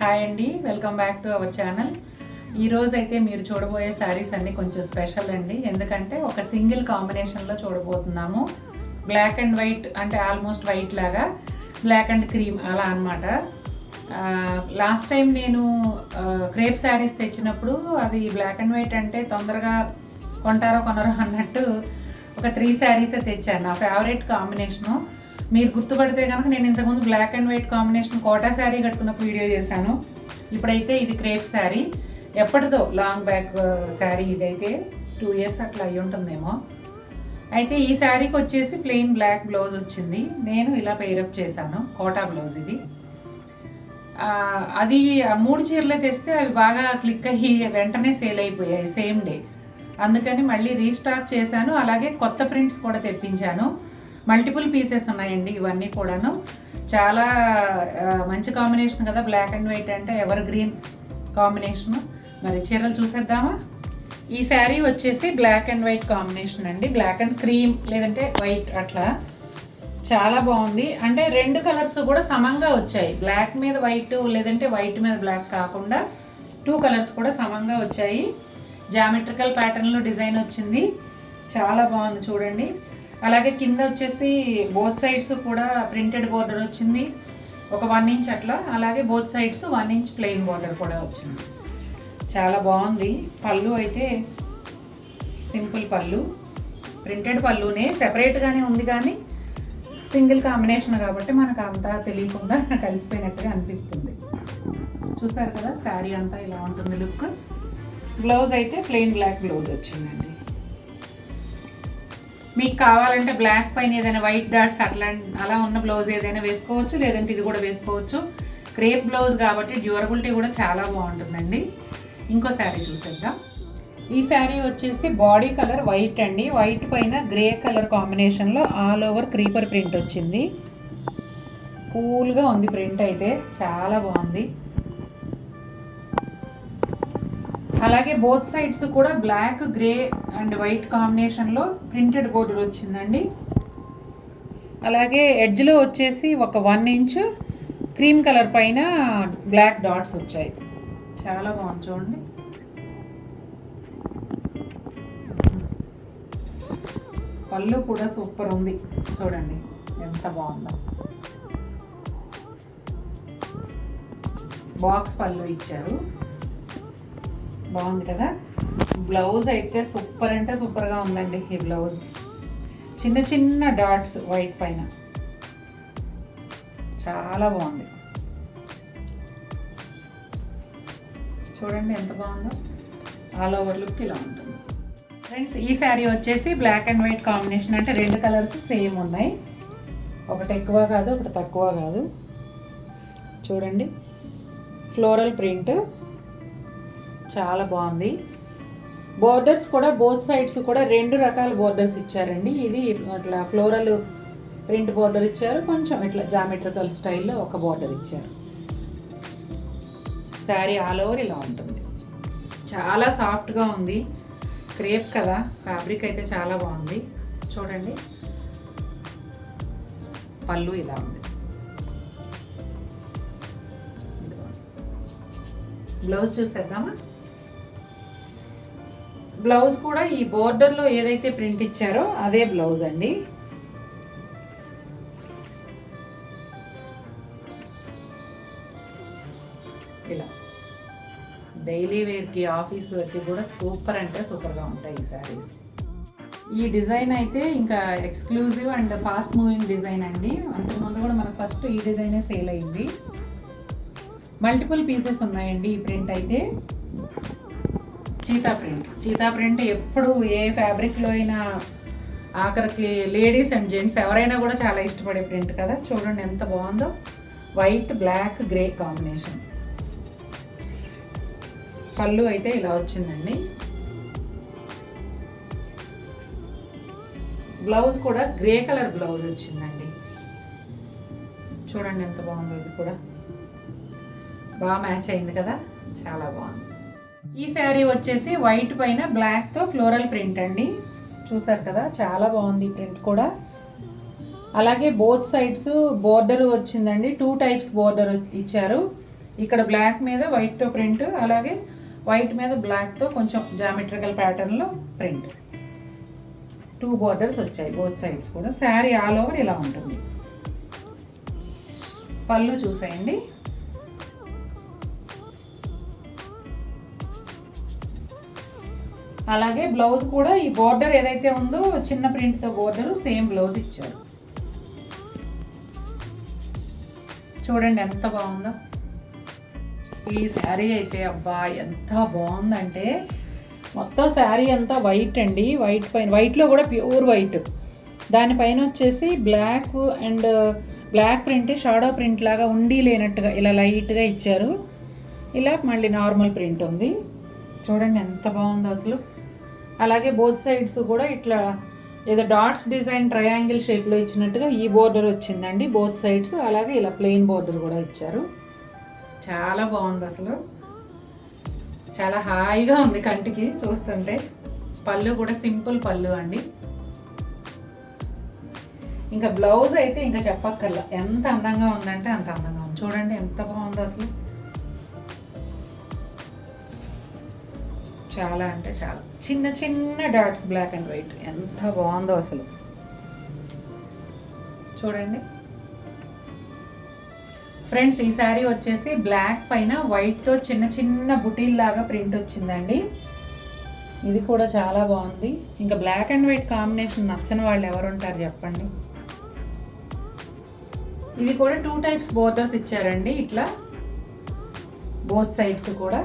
Hi అండి, welcome back to our channel. ఈరోజు అయితే మీరు చూడబోయే శారీస్ అన్నీ కొంచెం స్పెషల్ అండి. ఎందుకంటే ఒక సింగిల్ కాంబినేషన్లో చూడబోతున్నాము. బ్లాక్ అండ్ వైట్ అంటే ఆల్మోస్ట్ వైట్ లాగా బ్లాక్ అండ్ క్రీమ్ అలా అనమాట. లాస్ట్ టైం నేను క్రేప్ శారీస్ తెచ్చినప్పుడు అది బ్లాక్ అండ్ వైట్ అంటే తొందరగా కొంటారో కొనరో అన్నట్టు ఒక 3 శారీసే తెచ్చాను. నా ఫేవరెట్ కాంబినేషను. మీరు గుర్తుపడితే కనుక నేను ఇంతకుముందు black and white combination Kota sari కట్టుకున్న వీడియో చేశాను. ఇప్పుడైతే ఇది క్రేప్ శారీ, ఎప్పటిదో లాంగ్ బ్యాక్ శారీ. ఇదైతే 2 years అట్లా అయ్యి ఉంటుందేమో. అయితే ఈ శారీకి వచ్చేసి ప్లెయిన్ బ్లాక్ బ్లౌజ్ వచ్చింది. నేను ఇలా పెయిరప్ చేశాను. కోటా బ్లౌజ్ ఇది. అది 3 చీరలే తెస్తే అవి బాగా క్లిక్ అయ్యి వెంటనే సేల్ అయిపోయాయి సేమ్ డే. అందుకని మళ్ళీ రీస్టాక్ చేశాను. అలాగే కొత్త ప్రింట్స్ కూడా తెప్పించాను. మల్టిపుల్ పీసెస్ ఉన్నాయండి ఇవన్నీ కూడాను. చాలా మంచి కాంబినేషన్ కదా బ్లాక్ అండ్ వైట్ అంటే, ఎవర్ గ్రీన్ కాంబినేషను. మరి చీరలు చూసేద్దామా? ఈ శారీ వచ్చేసి బ్లాక్ అండ్ వైట్ కాంబినేషన్ అండి. బ్లాక్ అండ్ క్రీమ్ లేదంటే వైట్ అట్లా చాలా బాగుంది. అంటే 2 కలర్స్ కూడా సమంగా వచ్చాయి. బ్లాక్ మీద వైట్ లేదంటే వైట్ మీద బ్లాక్ కాకుండా 2 కలర్స్ కూడా సమంగా వచ్చాయి. జామెట్రికల్ ప్యాటర్న్లో డిజైన్ వచ్చింది. చాలా బాగుంది చూడండి. అలాగే కింద వచ్చేసి బోత్ సైడ్స్ కూడా ప్రింటెడ్ బోర్డర్ వచ్చింది, ఒక 1 inch అట్లా. అలాగే both sides 1 inch plain border కూడా వచ్చింది. చాలా బాగుంది. పళ్ళు అయితే సింపుల్ పళ్ళు, ప్రింటెడ్ పళ్ళునే, సెపరేట్గానే ఉంది కానీ సింగిల్ కాంబినేషన్ కాబట్టి మనకు అంతా తెలియకుండా కలిసిపోయినట్టుగా అనిపిస్తుంది. చూసారు కదా, శారీ అంతా ఇలా ఉంటుంది లుక్. బ్లౌజ్ అయితే ప్లెయిన్ బ్లాక్ బ్లౌజ్ వచ్చిందండి. మీకు కావాలంటే బ్లాక్ పైన ఏదైనా వైట్ డాట్స్ అలా ఉన్న బ్లౌజ్ ఏదైనా వేసుకోవచ్చు, లేదంటే ఇది కూడా వేసుకోవచ్చు. క్రేప్ బ్లౌజ్ కాబట్టి డ్యూరబిలిటీ కూడా చాలా బాగుంటుందండి. ఇంకో శారీ చూసేద్దాం. ఈ శారీ వచ్చేసి బాడీ కలర్ వైట్ అండి. వైట్ పైన గ్రే కలర్ కాంబినేషన్లో ఆల్ ఓవర్ క్రీపర్ ప్రింట్ వచ్చింది. కూల్గా ఉంది ప్రింట్ అయితే, చాలా బాగుంది. అలాగే బోత్ సైడ్స్ కూడా బ్లాక్, గ్రే అండ్ వైట్ కాంబినేషన్లో ప్రింటెడ్ బోర్డర్ వచ్చిందండి. అలాగే ఎడ్జ్లో వచ్చేసి ఒక 1 inch క్రీమ్ కలర్ పైన బ్లాక్ డాట్స్ వచ్చాయి. చాలా బాగుంది చూడండి. పళ్ళు కూడా సూపర్ ఉంది చూడండి, ఎంత బాగుందో. బాక్స్ పళ్ళు ఇచ్చారు, బాగుంది కదా. బ్లౌజ్ అయితే సూపర్ అంటే సూపర్గా ఉందండి. ఈ బ్లౌజ్ చిన్న చిన్న డాట్స్ వైట్ పైన చాలా బాగుంది. చూడండి ఎంత బాగుందో. ఆల్ ఓవర్ లుక్ ఇలా ఉంటుంది. ఫ్రెండ్స్, ఈ శారీ వచ్చేసి బ్లాక్ అండ్ వైట్ కాంబినేషన్ అంటే 2 కలర్స్ సేమ్ ఉన్నాయి. ఒకటి ఎక్కువ కాదు, ఒకటి తక్కువ కాదు. చూడండి, ఫ్లోరల్ ప్రింట్ చాలా బాగుంది. బోర్డర్స్ కూడా బోత్ సైడ్స్ కూడా 2 రకాల బోర్డర్స్ ఇచ్చారండి. ఇది అట్లా ఫ్లోరల్ ప్రింట్ బోర్డర్ ఇచ్చారు, కొంచెం ఇట్లా జామెట్రికల్ స్టైల్లో ఒక బోర్డర్ ఇచ్చారు. శారీ ఆల్ ఓవర్ ఇలా ఉంటుంది. చాలా సాఫ్ట్గా ఉంది. క్రేప్ కదా, ఫ్యాబ్రిక్ అయితే చాలా బాగుంది. చూడండి, పళ్ళు ఇలా ఉంది. బ్లౌజ్ చూసేద్దామా? బ్లౌజ్ కూడా ఈ బోర్డర్లో ఏదైతే ప్రింట్ ఇచ్చారో అదే బ్లౌజ్ అండి. ఇలా డైలీ వేర్కి, ఆఫీస్ వేర్కి కూడా సూపర్ అంటే సూపర్గా ఉంటాయి ఈ శారీస్. ఈ డిజైన్ అయితే ఇంకా exclusive and fast moving design అండి. అంతకుముందు కూడా మనకు ఫస్ట్ ఈ డిజైనే సేల్ అయింది. మల్టిపుల్ పీసెస్ ఉన్నాయండి. ఈ ప్రింట్ అయితే చీతా ప్రింట్ ఎప్పుడు ఏ ఫ్యాబ్రిక్లో అయినా ఆఖరికి లేడీస్ అండ్ జెంట్స్ ఎవరైనా కూడా చాలా ఇష్టపడే ప్రింట్ కదా. చూడండి ఎంత బాగుందో. White, black, grey combination. పళ్ళు అయితే ఇలా వచ్చిందండి. బ్లౌజ్ కూడా గ్రే కలర్ బ్లౌజ్ వచ్చిందండి. చూడండి ఎంత బాగుందో. ఇది కూడా బాగా మ్యాచ్ అయింది కదా, చాలా బాగుంది. ఈ శారీ వచ్చేసి వైట్ పైన బ్లాక్తో ఫ్లోరల్ ప్రింట్ అండి. చూసారు కదా, చాలా బాగుంది ఈ ప్రింట్ కూడా. అలాగే బోత్ సైడ్స్ బోర్డర్ వచ్చిందండి. 2 types బోర్డర్ ఇచ్చారు. ఇక్కడ బ్లాక్ మీద వైట్తో ప్రింట్, అలాగే వైట్ మీద బ్లాక్తో కొంచెం జామెట్రికల్ ప్యాటర్న్లో ప్రింట్. 2 బోర్డర్స్ వచ్చాయి బోత్ సైడ్స్ కూడా. శారీ ఆల్ ఓవర్ ఇలా ఉంటుంది. పళ్ళు చూసేయండి. అలాగే బ్లౌజ్ కూడా ఈ బోర్డర్ ఏదైతే ఉందో చిన్న ప్రింట్తో బోర్డర్ సేమ్ బ్లౌజ్ ఇచ్చారు. చూడండి ఎంత బాగుందో ఈ శారీ అయితే. అబ్బా ఎంత బాగుందంటే మొత్తం శారీ అంతా వైట్ అండి. వైట్ పైన, వైట్లో కూడా ప్యూర్ వైట్, దానిపైన వచ్చేసి black and black print, shadow print లాగా ఉండి లేనట్టుగా ఇలా లైట్గా ఇచ్చారు. ఇలా మళ్ళీ నార్మల్ ప్రింట్ ఉంది. చూడండి ఎంత బాగుందో అసలు. అలాగే బోత్ సైడ్స్ కూడా ఇట్లా ఏదో డాట్స్ డిజైన్ ట్రయాంగిల్ షేప్లో ఇచ్చినట్టుగా ఈ బోర్డర్ వచ్చిందండి బోత్ సైడ్స్. అలాగే ఇలా ప్లెయిన్ బోర్డర్ కూడా ఇచ్చారు. చాలా బాగుంది అసలు. చాలా హాయిగా ఉంది కంటికి చూస్తుంటే. పళ్ళు కూడా సింపుల్ పళ్ళు అండి. ఇంకా బ్లౌజ్ అయితే ఇంకా చెప్పక్కర్లా, ఎంత అందంగా ఉందంటే అంత అందంగా ఉంది. చూడండి ఎంత బాగుందో అసలు. చాలా అంటే చాలా చిన్న చిన్న డాట్స్ బ్లాక్ అండ్ వైట్, ఎంత బాగుందో అసలు. చూడండి ఫ్రెండ్స్, ఈ శారీ వచ్చేసి బ్లాక్ పైన వైట్తో చిన్న చిన్న బుటీల్ లాగా ప్రింట్ వచ్చిందండి. ఇది కూడా చాలా బాగుంది. ఇంకా బ్లాక్ అండ్ వైట్ కాంబినేషన్ నచ్చని వాళ్ళు ఎవరు ఉంటారు చెప్పండి. ఇది కూడా 2 టైప్స్ బోర్డర్స్ ఇచ్చారండి ఇట్లా బోత్ సైడ్స్ కూడా.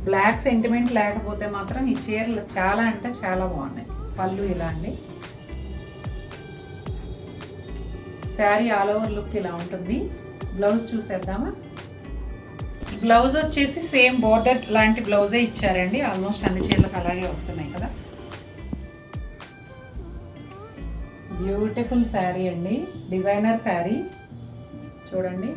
బ్లాక్ సెంటిమెంట్ లేకపోతే మాత్రం ఈ చీరలు చాలా అంటే చాలా బాగున్నాయి. పళ్ళు ఇలా అండి. శారీ ఆల్ ఓవర్ లుక్ ఇలా ఉంటుంది. బ్లౌజ్ చూసేద్దామా. బ్లౌజ్ వచ్చేసి సేమ్ బోర్డర్ లాంటి బ్లౌజే ఇచ్చారండి. ఆల్మోస్ట్ అన్ని చీరలకు అలాగే వస్తున్నాయి కదా. బ్యూటిఫుల్ శారీ అండి, డిజైనర్ శారీ. చూడండి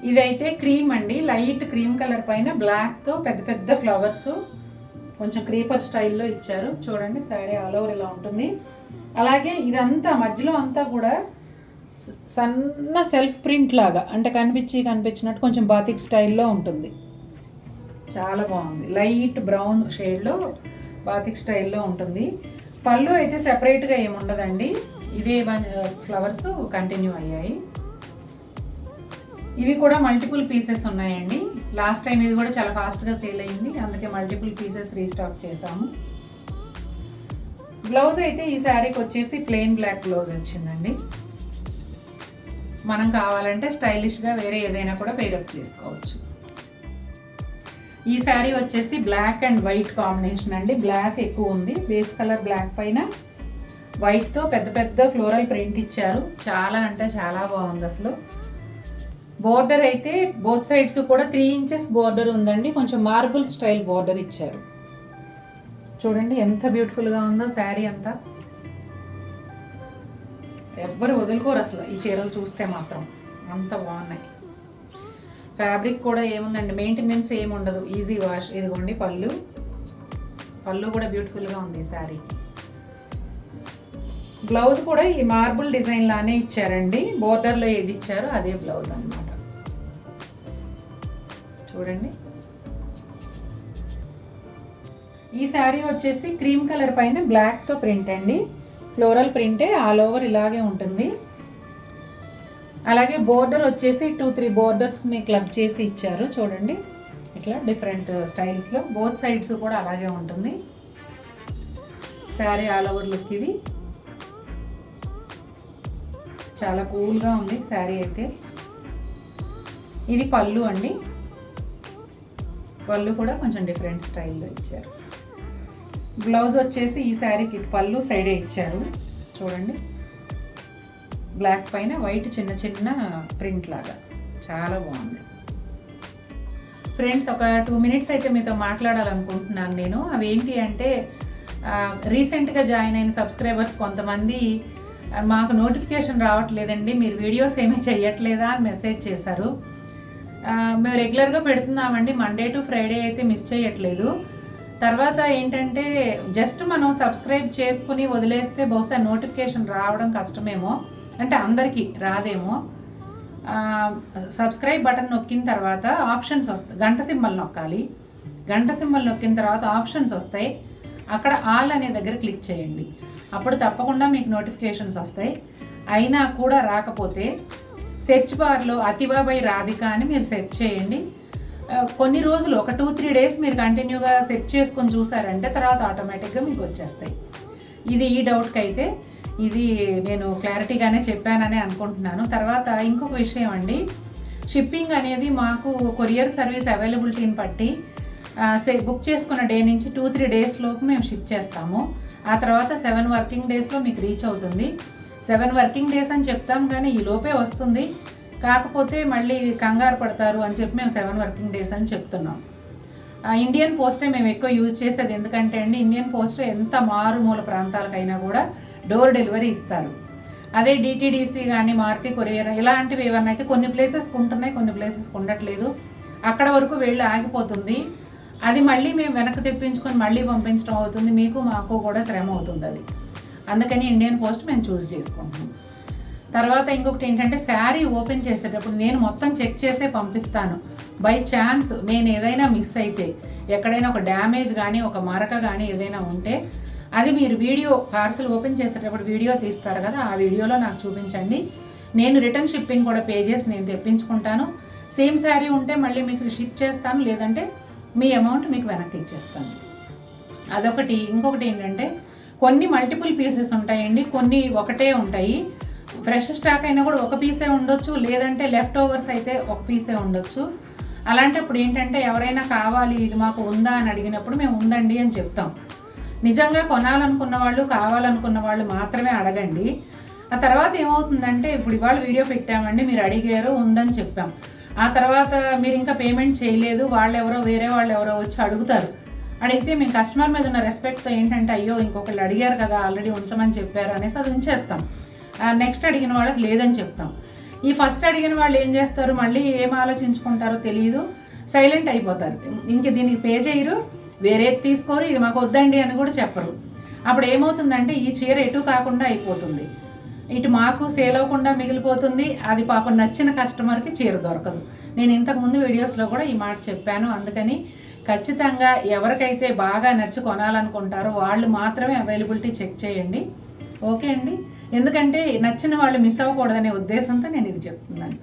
ఇదైతే క్రీమ్ అండి, లైట్ క్రీమ్ కలర్ పైన బ్లాక్తో పెద్ద పెద్ద ఫ్లవర్స్ కొంచెం క్రీపర్ స్టైల్లో ఇచ్చారు. చూడండి శారీ ఆల్ ఓవర్ ఇలా ఉంటుంది. అలాగే ఇదంతా మధ్యలో అంతా కూడా సన్న సెల్ఫ్ ప్రింట్ లాగా, అంటే కనిపించినట్టు కొంచెం బాతిక్ స్టైల్లో ఉంటుంది. చాలా బాగుంది. లైట్ బ్రౌన్ షేడ్లో బాతిక్ స్టైల్లో ఉంటుంది. పళ్ళు అయితే సెపరేట్గా ఏముండదండి, ఇదే ఫ్లవర్స్ కంటిన్యూ అయ్యాయి. ఇవి కూడా మల్టిపుల్ పీసెస్ ఉన్నాయండి. లాస్ట్ టైం ఇది కూడా చాలా ఫాస్ట్గా సేల్ అయింది, అందుకే మల్టిపుల్ పీసెస్ రీస్టాక్ చేసాము. బ్లౌజ్ అయితే ఈ శారీకి వచ్చేసి ప్లెయిన్ బ్లాక్ బ్లౌజ్ వచ్చిందండి. మనం కావాలంటే స్టైలిష్గా వేరే ఏదైనా కూడా పేరప్ చేసుకోవచ్చు. ఈ శారీ వచ్చేసి బ్లాక్ అండ్ వైట్ కాంబినేషన్ అండి. బ్లాక్ ఎక్కువ ఉంది, బేస్ కలర్ బ్లాక్ పైన వైట్తో పెద్ద పెద్ద ఫ్లోరల్ ప్రింట్ ఇచ్చారు. చాలా అంటే చాలా బాగుంది అసలు. బోర్డర్ అయితే బోత్ సైడ్స్ కూడా 3 ఇంచెస్ బోర్డర్ ఉందండి. కొంచెం మార్బుల్ స్టైల్ బోర్డర్ ఇచ్చారు. చూడండి ఎంత బ్యూటిఫుల్గా ఉందో శారీ అంతా. ఎవ్వరు వదులుకోరు అసలు ఈ చీరలు చూస్తే మాత్రం, అంత బాగున్నాయి. ఫ్యాబ్రిక్ కూడా ఏముందండి, మెయింటెనెన్స్ ఏమి ఉండదు, ఈజీ వాష్. ఇదిగోండి పళ్ళు, పళ్ళు కూడా బ్యూటిఫుల్గా ఉంది ఈ శారీకి. బ్లౌజ్ కూడా ఈ మార్బుల్ డిజైన్ లానే ఇచ్చారండి. బోర్డర్లో ఏది ఇచ్చారో అదే బ్లౌజ్ అన్నమాట. చూడండి ఈ శారీ వచ్చేసి క్రీమ్ కలర్ పైన బ్లాక్తో ప్రింట్ అండి. ఫ్లోరల్ ప్రింటే ఆల్ ఓవర్ ఇలాగే ఉంటుంది. అలాగే బోర్డర్ వచ్చేసి 2-3 బోర్డర్స్ని క్లబ్ చేసి ఇచ్చారు. చూడండి ఇట్లా డిఫరెంట్ స్టైల్స్లో బోత్ సైడ్స్ కూడా అలాగే ఉంటుంది. శారీ ఆల్ ఓవర్ లుక్ ఇది. చాలా కూల్గా ఉంది శారీ అయితే. ఇది పళ్ళు అండి. పళ్ళు కూడా కొంచెం డిఫరెంట్ స్టైల్లో ఇచ్చారు. బ్లౌజ్ వచ్చేసి ఈ శారీకి పళ్ళు సైడే ఇచ్చారు. చూడండి బ్లాక్ పైన వైట్ చిన్న చిన్న ప్రింట్ లాగా చాలా బాగుంది. ఫ్రెండ్స్, ఒక 2 మినిట్స్ అయితే మీతో మాట్లాడాలనుకుంటున్నాను నేను. అవి ఏంటి అంటే, రీసెంట్గా జాయిన్ అయిన సబ్స్క్రైబర్స్ కొంతమంది మాకు నోటిఫికేషన్ రావట్లేదండి, మీరు వీడియోస్ ఏమీ చేయట్లేదా అని మెసేజ్ చేశారు. మేము రెగ్యులర్గా పెడుతున్నామండి, మండే టు ఫ్రైడే అయితే మిస్ చేయట్లేదు. తర్వాత ఏంటంటే జస్ట్ మనం సబ్స్క్రైబ్ చేసుకుని వదిలేస్తే బహుశా నోటిఫికేషన్ రావడం కష్టమేమో. అంటే అందరికీ రాదేమో. సబ్స్క్రైబ్ బటన్ నొక్కిన తర్వాత ఆప్షన్స్ వస్తాయి, గంట సింబల్ నొక్కాలి. గంట సింబల్ నొక్కిన తర్వాత ఆప్షన్స్ వస్తాయి, అక్కడ ఆల్ అనే దగ్గర క్లిక్ చేయండి. అప్పుడు తప్పకుండా మీకు నోటిఫికేషన్స్ వస్తాయి. అయినా కూడా రాకపోతే సెర్చ్ బార్లో అతివా బై రాధిక అని మీరు సెర్చ్ చేయండి. కొన్ని రోజులు ఒక 2-3 డేస్ మీరు కంటిన్యూగా సెర్చ్ చేసుకొని చూసారంటే తర్వాత ఆటోమేటిక్గా మీకు వచ్చేస్తాయి. ఇది ఈ డౌట్కి అయితే ఇది నేను క్లారిటీగానే చెప్పానని అనుకుంటున్నాను. తర్వాత ఇంకొక విషయం అండి, షిప్పింగ్ అనేది మాకు కొరియర్ సర్వీస్ అవైలబిలిటీని బట్టి బుక్ చేసుకున్న డే నుంచి 2-3 డేస్ లోపు మేము షిప్ చేస్తాము. ఆ తర్వాత 7 వర్కింగ్ డేస్లో మీకు రీచ్ అవుతుంది. 7 వర్కింగ్ డేస్ అని చెప్తాం కానీ ఈ లోపే వస్తుంది. కాకపోతే మళ్ళీ కంగారు పడతారు అని చెప్పి మేము 7 వర్కింగ్ డేస్ అని చెప్తున్నాం. ఇండియన్ పోస్టే మేము ఎక్కువ యూజ్ చేసేది. ఎందుకంటే అండి ఇండియన్ పోస్ట్ ఎంత మారుమూల ప్రాంతాలకైనా కూడా డోర్ డెలివరీ ఇస్తారు. అదే డిటీడీసీ కానీ మారుతి కొరియర్ ఇలాంటివి ఏమన్నా అయితే కొన్ని ప్లేసెస్కి ఉంటున్నాయి, కొన్ని ప్లేసెస్కి ఉండట్లేదు. అక్కడ వరకు వెళ్ళి ఆగిపోతుంది. అది మళ్ళీ మేము వెనక్కి తెప్పించుకొని మళ్ళీ పంపించడం అవుతుంది. మీకు మాకు కూడా శ్రమ అవుతుంది అది. అందుకని ఇండియన్ పోస్ట్ మేము చూస్ చేసుకుంటాం. తర్వాత ఇంకొకటి ఏంటంటే శారీ ఓపెన్ చేసేటప్పుడు నేను మొత్తం చెక్ చేసే పంపిస్తాను. బై ఛాన్స్ నేను ఏదైనా మిస్ అయితే, ఎక్కడైనా ఒక డ్యామేజ్ కానీ ఒక మరక కానీ ఏదైనా ఉంటే అది మీరు వీడియో పార్సల్ ఓపెన్ చేసేటప్పుడు వీడియో తీస్తారు కదా, ఆ వీడియోలో నాకు చూపించండి. నేను రిటర్న్ షిప్పింగ్ కూడా పే చేసి నేను తెప్పించుకుంటాను. సేమ్ శారీ ఉంటే మళ్ళీ మీకు షిప్ చేస్తాను, లేదంటే మీ అమౌంట్ మీకు వెనక్కి ఇచ్చేస్తాను. అదొకటి. ఇంకొకటి ఏంటంటే కొన్ని మల్టిపుల్ పీసెస్ ఉంటాయండి, కొన్ని ఒకటే ఉంటాయి. ఫ్రెష్ స్టాక్ అయినా కూడా ఒక పీసే ఉండొచ్చు, లేదంటే లెఫ్ట్ ఓవర్స్ అయితే ఒక పీసే ఉండొచ్చు. అలాంటప్పుడు ఏంటంటే ఎవరైనా కావాలి ఇది మాకు ఉందా అని అడిగినప్పుడు మేము ఉందండి అని చెప్తాం. నిజంగా కొనాలనుకున్న వాళ్ళు కావాలనుకున్న వాళ్ళు మాత్రమే అడగండి. ఆ తర్వాత ఏమవుతుందంటే ఇప్పుడు ఇవాళ వీడియో పెట్టామండి, మీరు అడిగారు ఉందని చెప్పాం. ఆ తర్వాత మీరు ఇంకా పేమెంట్ చేయలేదు, వేరే వాళ్ళు ఎవరో వచ్చి అడుగుతారు. అడిగితే మేము కస్టమర్ మీద ఉన్న రెస్పెక్ట్తో ఏంటంటే అయ్యో ఇంకొకళ్ళు అడిగారు కదా ఆల్రెడీ ఉంచమని చెప్పారు అనేసి అది ఉంచేస్తాం. నెక్స్ట్ అడిగిన వాళ్ళకి లేదని చెప్తాం. ఈ ఫస్ట్ అడిగిన వాళ్ళు ఏం చేస్తారు, మళ్ళీ ఏం ఆలోచించుకుంటారో తెలియదు, సైలెంట్ అయిపోతారు. ఇంక దీనికి పే చేయరు, వేరేది తీసుకోరు, ఇది మాకు వద్దండి అని కూడా చెప్పరు. అప్పుడు ఏమవుతుందంటే ఈ చీర ఎటు కాకుండా అయిపోతుంది, ఇటు మాకు సేల్ అవ్వకుండా మిగిలిపోతుంది. అది పాపం నచ్చిన కస్టమర్కి చీర దొరకదు. నేను ఇంతకుముందు వీడియోస్లో కూడా ఈ మాట చెప్పాను. అందుకని ఖచ్చితంగా ఎవరికైతే బాగా నచ్చి కొనాలనుకుంటారో వాళ్ళు మాత్రమే అవైలబిలిటీ చెక్ చేయండి. ఓకే అండి, ఎందుకంటే నచ్చిన వాళ్ళు మిస్ అవ్వకూడదనే ఉద్దేశంతో నేను ఇది చెప్తున్నాను.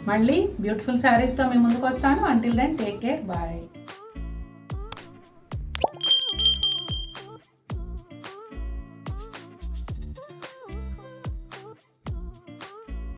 మళ్ళీ బ్యూటిఫుల్ శారీస్తో మీ ముందుకు వస్తాను. Until then take care, bye.